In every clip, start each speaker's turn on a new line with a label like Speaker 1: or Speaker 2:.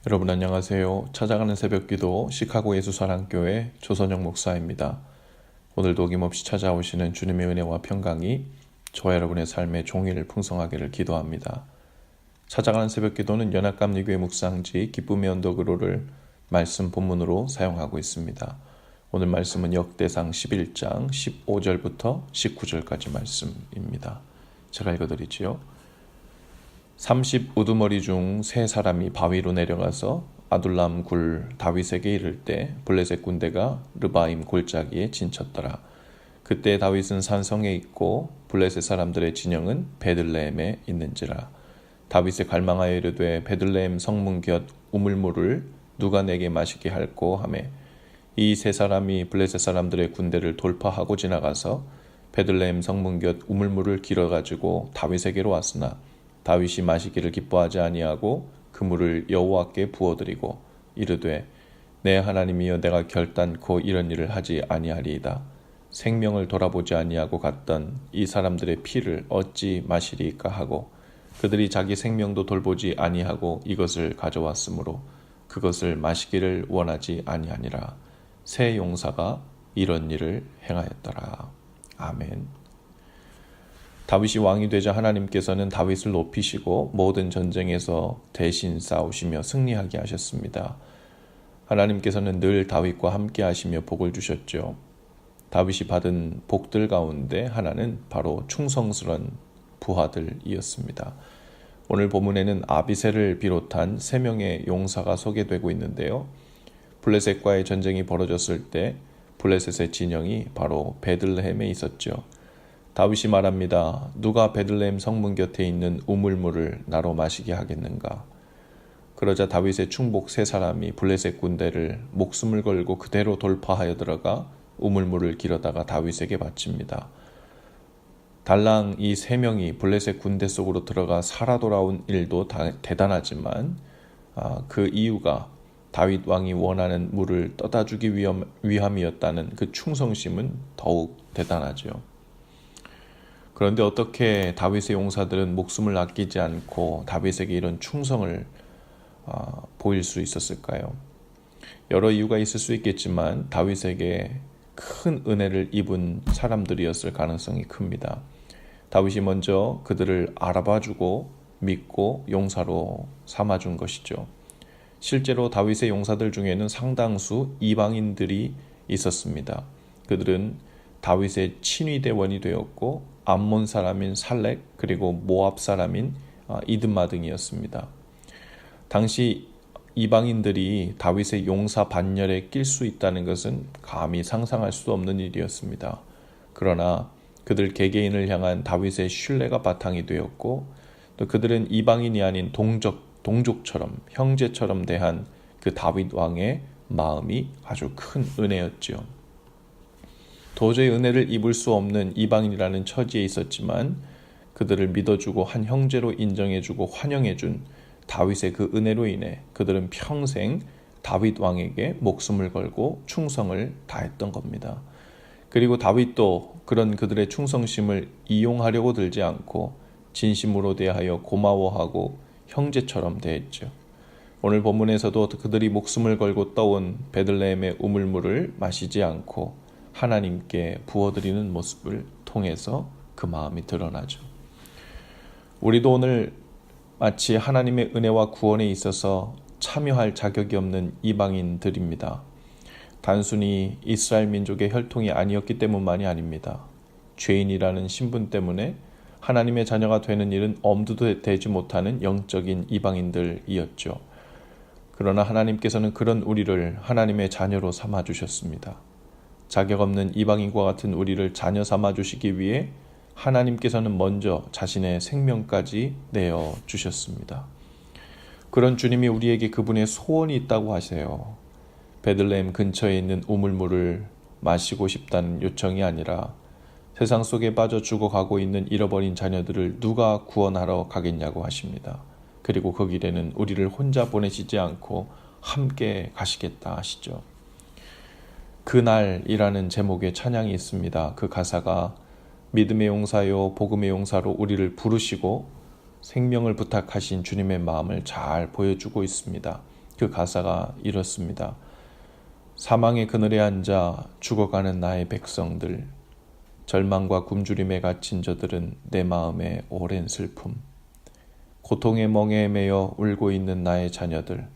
Speaker 1: 여러분 안녕하세요. 찾아가는 새벽기도 시카고 예수사랑교회 조선영 목사입니다. 오늘도 어김없이 찾아오시는 주님의 은혜와 평강이 저와 여러분의 삶의 종일 풍성하기를 기도합니다. 찾아가는 새벽기도는 연합감리교회 묵상지 기쁨의 언덕으로를 말씀 본문으로 사용하고 있습니다. 오늘 말씀은 역대상 11장 15절부터 19절까지 말씀입니다. 제가 읽어드리지요. 30 우두머리 중 세 사람이 바위로 내려가서 아둘람 굴 다윗에게 이를 때 블레셋 군대가 르바임 골짜기에 진쳤더라. 그때 다윗은 산성에 있고 블레셋 사람들의 진영은 베들레헴에 있는지라. 다윗이 갈망하여 이르되 베들레헴 성문 곁 우물물을 누가 내게 마시게 할꼬 하매 이 세 사람이 블레셋 사람들의 군대를 돌파하고 지나가서 베들레헴 성문 곁 우물물을 길어가지고 다윗에게로 왔으나 다윗이 마시기를 기뻐하지 아니하고 그 물을 여호와께 부어드리고 이르되 내 하나님이여 내가 결단코 이런 일을 하지 아니하리이다. 생명을 돌아보지 아니하고 갔던 이 사람들의 피를 어찌 마시리까 하고 그들이 자기 생명도 돌보지 아니하고 이것을 가져왔으므로 그것을 마시기를 원하지 아니하니라. 세 용사가 이런 일을 행하였더라. 아멘. 다윗이 왕이 되자 하나님께서는 다윗을 높이시고 모든 전쟁에서 대신 싸우시며 승리하게 하셨습니다. 하나님께서는 늘 다윗과 함께 하시며 복을 주셨죠. 다윗이 받은 복들 가운데 하나는 바로 충성스런 부하들이었습니다. 오늘 본문에는 아비새를 비롯한 3명의 용사가 소개되고 있는데요. 블레셋과의 전쟁이 벌어졌을 때 블레셋의 진영이 바로 베들레헴에 있었죠. 다윗이 말합니다. 누가 베들레헴 성문 곁에 있는 우물물을 나로 마시게 하겠는가? 그러자 다윗의 충복 3사람이 블레셋 군대를 목숨을 걸고 그대로 돌파하여 들어가 우물물을 길어다가 다윗에게 바칩니다. 달랑 이 3명이 블레셋 군대 속으로 들어가 살아 돌아온 일도 대단하지만 그 이유가 다윗 왕이 원하는 물을 떠다 주기 위함이었다는 그 충성심은 더욱 대단하죠. 그런데 어떻게 다윗의 용사들은 목숨을 아끼지 않고 다윗에게 이런 충성을 보일 수 있었을까요? 여러 이유가 있을 수 있겠지만 다윗에게 큰 은혜를 입은 사람들이었을 가능성이 큽니다. 다윗이 먼저 그들을 알아봐주고 믿고 용사로 삼아준 것이죠. 실제로 다윗의 용사들 중에는 상당수 이방인들이 있었습니다. 그들은 다윗의 친위대원이 되었고 암몬 사람인 살렉 그리고 모압 사람인 이드마 등이었습니다. 당시 이방인들이 다윗의 용사 반열에 낄 수 있다는 것은 감히 상상할 수 없는 일이었습니다. 그러나 그들 개개인을 향한 다윗의 신뢰가 바탕이 되었고 또 그들은 이방인이 아닌 동족처럼 형제처럼 대한 그 다윗 왕의 마음이 아주 큰 은혜였죠. 도저히 은혜를 입을 수 없는 이방인이라는 처지에 있었지만 그들을 믿어주고 한 형제로 인정해주고 환영해준 다윗의 그 은혜로 인해 그들은 평생 다윗 왕에게 목숨을 걸고 충성을 다했던 겁니다. 그리고 다윗도 그런 그들의 충성심을 이용하려고 들지 않고 진심으로 대하여 고마워하고 형제처럼 대했죠. 오늘 본문에서도 그들이 목숨을 걸고 떠온 베들레헴의 우물물을 마시지 않고 하나님께 부어드리는 모습을 통해서 그 마음이 드러나죠. 우리도 오늘 마치 하나님의 은혜와 구원에 있어서 참여할 자격이 없는 이방인들입니다. 단순히 이스라엘 민족의 혈통이 아니었기 때문만이 아닙니다. 죄인이라는 신분 때문에 하나님의 자녀가 되는 일은 엄두도 되지 못하는 영적인 이방인들이었죠. 그러나 하나님께서는 그런 우리를 하나님의 자녀로 삼아주셨습니다. 자격 없는 이방인과 같은 우리를 자녀 삼아주시기 위해 하나님께서는 먼저 자신의 생명까지 내어주셨습니다. 그런 주님이 우리에게 그분의 소원이 있다고 하세요. 베들레헴 근처에 있는 우물물을 마시고 싶다는 요청이 아니라 세상 속에 빠져 죽어가고 있는 잃어버린 자녀들을 누가 구원하러 가겠냐고 하십니다. 그리고 그 길에는 우리를 혼자 보내시지 않고 함께 가시겠다 하시죠. 그날이라는 제목의 찬양이 있습니다. 그 가사가 믿음의 용사요 복음의 용사로 우리를 부르시고 생명을 부탁하신 주님의 마음을 잘 보여주고 있습니다. 그 가사가 이렇습니다. 사망의 그늘에 앉아 죽어가는 나의 백성들, 절망과 굶주림에 갇힌 저들은 내 마음의 오랜 슬픔, 고통의 멍에에 매여 울고 있는 나의 자녀들,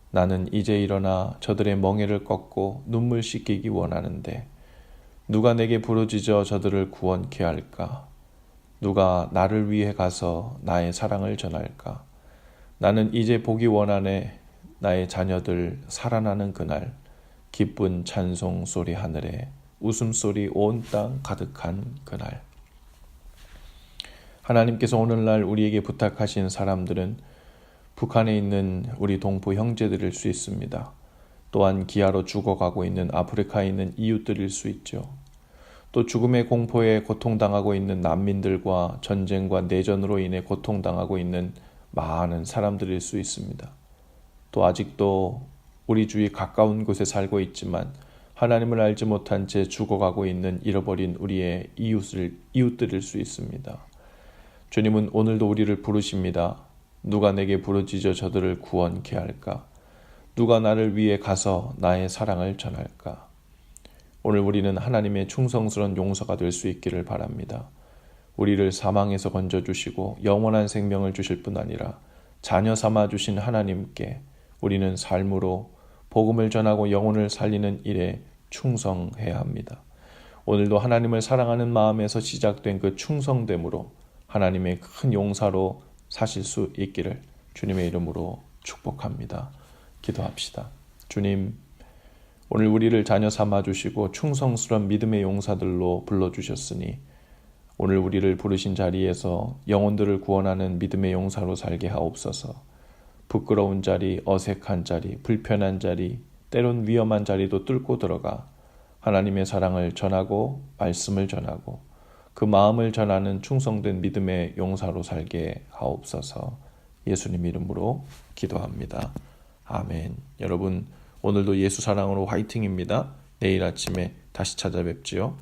Speaker 1: 나는 이제 일어나 저들의 멍에를 꺾고 눈물 씻기기 원하는데 누가 내게 부르짖어 저들을 구원케 할까? 누가 나를 위해 가서 나의 사랑을 전할까? 나는 이제 보기 원하네. 나의 자녀들 살아나는 그날, 기쁜 찬송 소리 하늘에 웃음소리 온 땅 가득한 그날. 하나님께서 오늘날 우리에게 부탁하신 사람들은 북한에 있는 우리 동포 형제들일 수 있습니다. 또한 기아로 죽어가고 있는 아프리카에 있는 이웃들일 수 있죠. 또 죽음의 공포에 고통당하고 있는 난민들과 전쟁과 내전으로 인해 고통당하고 있는 많은 사람들일 수 있습니다. 또 아직도 우리 주위 가까운 곳에 살고 있지만 하나님을 알지 못한 채 죽어가고 있는 잃어버린 우리의 이웃들일 수 있습니다. 주님은 오늘도 우리를 부르십니다. 누가 내게 부르짖어 저들을 구원케 할까? 누가 나를 위해 가서 나의 사랑을 전할까? 오늘 우리는 하나님의 충성스러운 용서가 될 수 있기를 바랍니다. 우리를 사망에서 건져주시고 영원한 생명을 주실 뿐 아니라 자녀 삼아 주신 하나님께 우리는 삶으로 복음을 전하고 영혼을 살리는 일에 충성해야 합니다. 오늘도 하나님을 사랑하는 마음에서 시작된 그 충성됨으로 하나님의 큰 용사로 사실 수 있기를 주님의 이름으로 축복합니다. 기도합시다. 주님, 오늘 우리를 자녀 삼아 주시고 충성스러운 믿음의 용사들로 불러주셨으니 오늘 우리를 부르신 자리에서 영혼들을 구원하는 믿음의 용사로 살게 하옵소서. 부끄러운 자리, 어색한 자리, 불편한 자리, 때론 위험한 자리도 뚫고 들어가 하나님의 사랑을 전하고 말씀을 전하고 그 마음을 전하는 충성된 믿음의 용사로 살게 하옵소서. 예수님 이름으로 기도합니다. 아멘. 여러분, 오늘도 예수 사랑으로 화이팅입니다. 내일 아침에 다시 찾아뵙지요.